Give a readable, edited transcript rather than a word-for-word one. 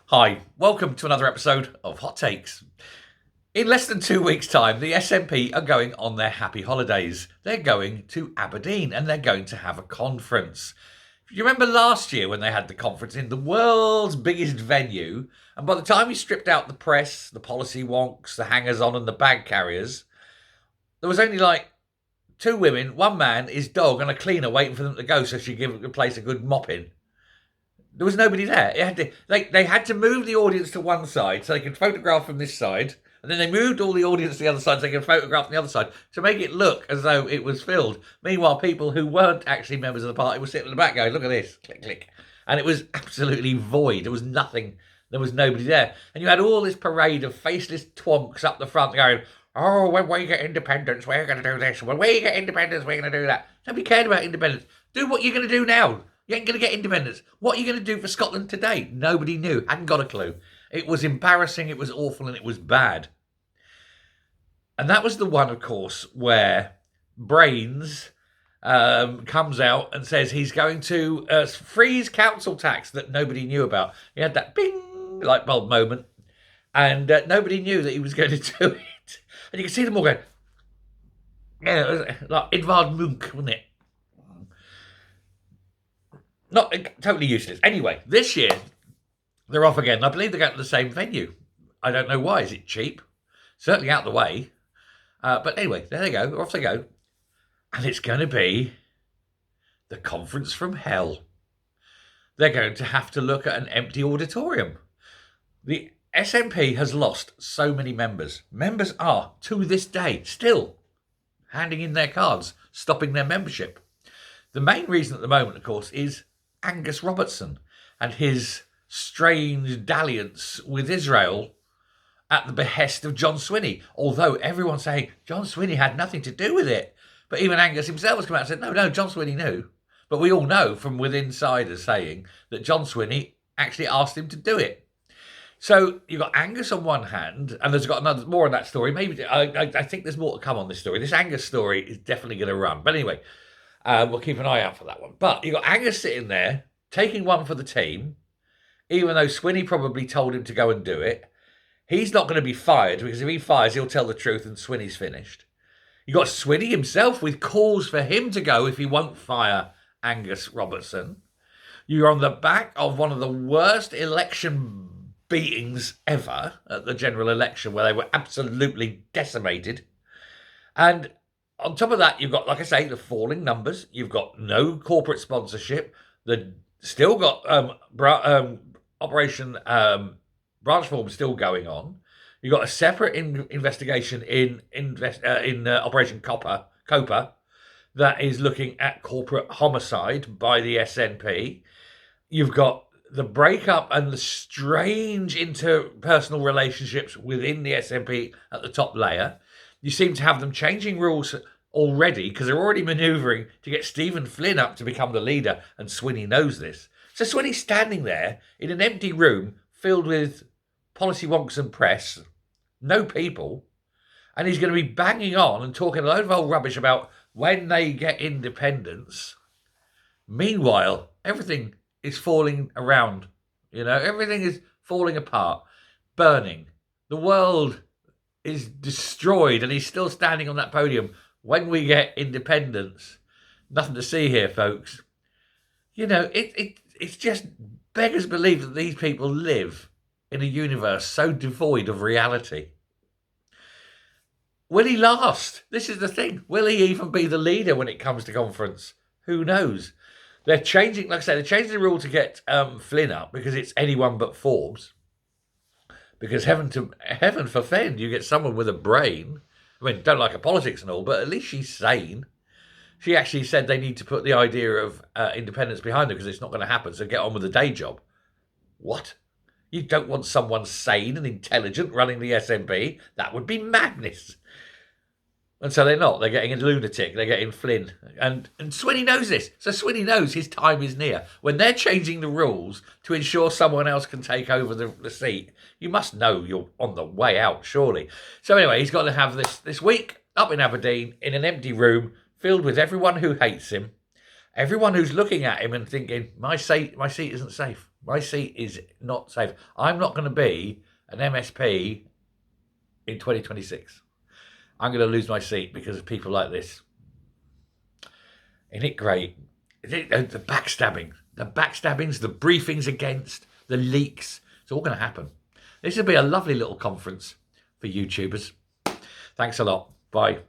Hi, welcome to another episode of Hot Takes. In less than 2 weeks' time, the SNP are going on their happy holidays. They're going to Aberdeen and they're going to have a conference. You remember last year when they had the conference in the world's biggest venue, and by the time you stripped out the press, the policy wonks, the hangers on, and the bag carriers, there was only like two women, one man, his dog, and a cleaner waiting for them to go so she could give the place a good mopping. There was nobody there. They had to move the audience to one side so they could photograph from this side, and then they moved all the audience to the other side so they could photograph from the other side to make it look as though it was filled. Meanwhile, people who weren't actually members of the party were sitting in the back going, "Look at this, click, click," and it was absolutely void. There was nothing. There was nobody there, and you had all this parade of faceless twonks up the front going, "Oh, when we get independence, we're going to do this. When we get independence, we're going to do that." Nobody cared about independence. Do what you're going to do now. You ain't going to get independence. What are you going to do for Scotland today? Nobody knew. Hadn't got a clue. It was embarrassing, it was awful, and it was bad. And that was the one, of course, where Brains comes out and says he's going to freeze council tax that nobody knew about. He had that bing light bulb moment, and nobody knew that he was going to do it. And you can see them all going, yeah, it was like Edvard Munch, wasn't it? Not totally useless. Anyway, this year they're off again. I believe they're going to the same venue. I don't know why. Is it cheap? Certainly out the way. But anyway, there they go. Off they go. And it's going to be the conference from hell. They're going to have to look at an empty auditorium. The SNP has lost so many members. Members are, to this day, still handing in their cards, stopping their membership. The main reason at the moment, of course, is Angus Robertson and his strange dalliance with Israel at the behest of John Swinney. Although everyone's saying John Swinney had nothing to do with it. But even Angus himself has come out and said, no, John Swinney knew. But we all know from within insiders saying that John Swinney actually asked him to do it. So you've got Angus on one hand, and there's got another more on that story. Maybe I think there's more to come on this story. This Angus story is definitely going to run. But anyway, we'll keep an eye out for that one. But you've got Angus sitting there, taking one for the team, even though Swinney probably told him to go and do it. He's not going to be fired, because if he fires, he'll tell the truth and Swinney's finished. You've got Swinney himself with calls for him to go if he won't fire Angus Robertson. You're on the back of one of the worst election beatings ever at the general election, where they were absolutely decimated. And on top of that, you've got, like I say, the falling numbers. You've got no corporate sponsorship. Still got Operation Branch Form still going on. You've got a separate investigation in Operation Copa that is looking at corporate homicide by the SNP. You've got the breakup and the strange interpersonal relationships within the SNP at the top layer. You seem to have them changing rules already, because they're already manoeuvring to get Stephen Flynn up to become the leader, and Swinney knows this. So Swinney's standing there in an empty room filled with policy wonks and press, no people, and he's going to be banging on and talking a load of old rubbish about when they get independence. Meanwhile, everything is falling around. Everything is falling apart, burning. The world is destroyed, and he's still standing on that podium. When we get independence, nothing to see here, folks. It's just beggars believe that these people live in a universe so devoid of reality. Will he last? This is the thing. Will he even be the leader when it comes to conference? Who knows? They're changing, like I said, they're changing the rule to get Flynn up, because it's anyone but Forbes. Because heaven forfend, you get someone with a brain. I mean, don't like her politics and all, but at least she's sane. She actually said they need to put the idea of independence behind her, because it's not going to happen, so get on with the day job. What? You don't want someone sane and intelligent running the SNP? That would be madness. And so they're not. They're getting a lunatic. They're getting Flynn. And Swinney knows this. So Swinney knows his time is near. When they're changing the rules to ensure someone else can take over the seat, you must know you're on the way out, surely. So anyway, he's got to have this week up in Aberdeen in an empty room filled with everyone who hates him, everyone who's looking at him and thinking, my seat isn't safe. My seat is not safe. I'm not going to be an MSP in 2026. I'm going to lose my seat because of people like this. Isn't it great? The backstabbings, the briefings against, the leaks. It's all going to happen. This will be a lovely little conference for YouTubers. Thanks a lot. Bye.